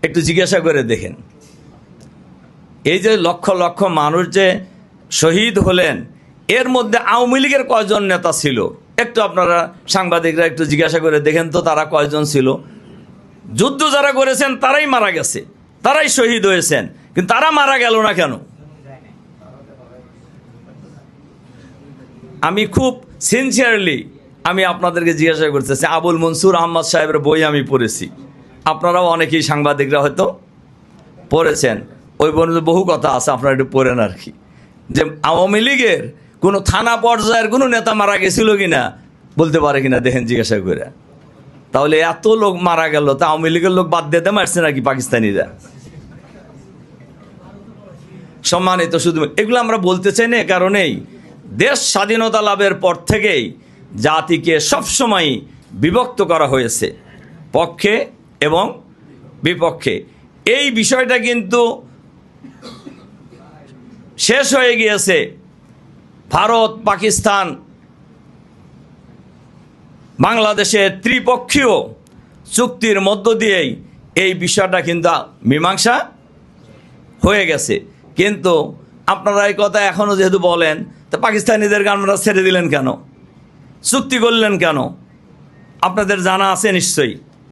একটু জিজ্ঞাসা করে দেখেন, এই যে লক্ষ লক্ষ মানুষ যে শহীদ হলেন, এর মধ্যে আওয়ামী লীগের কয়জন নেতা ছিল? একটু আপনারা সাংবাদিকরা একটু জিজ্ঞাসা করে দেখেন তো, তারা কয়জন ছিল? যুদ্ধ যারা করেছেন তারাই মারা গেছে, তারাই শহীদ হয়েছেন, কিন্তু তারা মারা গেল না কেন? আমি খুব সিনসিয়ারলি আমি আপনাদেরকে জিজ্ঞাসা করতেছি। আবুল মনসুর আহমদ সাহেবের বই আমি পড়েছি, আপনারাও অনেকেই সাংবাদিকরা হয়তো পড়েছেন। ওই বইতে বহু কথা আছে, আপনারা একটু পড়েন আর কি, যে আওয়ামী লীগের কোনো থানা পর্যায়ের কোনো নেতা মারা গেছিল কিনা বলতে পারে কিনা দেখেন জিজ্ঞাসা করে। তাহলে এত লোক মারা গেল, তা আওয়ামী লীগের লোক বাদ দিতে মারছে নাকি পাকিস্তানিরা? সম্মানিত, শুধু এগুলো আমরা বলতে চাই না, কারণেই দেশ স্বাধীনতা লাভের পর থেকেই জাতিকে সবসময় বিভক্ত করা হয়েছে, পক্ষে এবং বিপক্ষে। এই বিষয়টা কিন্তু শেষ হয়ে গিয়েছে ভারত পাকিস্তান বাংলাদেশের ত্রিপক্ষীয় চুক্তির মধ্য দিয়েই এই বিষয়টা কিন্তু মীমাংসা হয়ে গেছে। কিন্তু আপনারা এই কথা এখনও যেহেতু বলেন, তা পাকিস্তানিদেরকে আপনারা ছেড়ে দিলেন কেন, চুক্তি করলেন কেন? আপনাদের জানা আছে নিশ্চয়ই।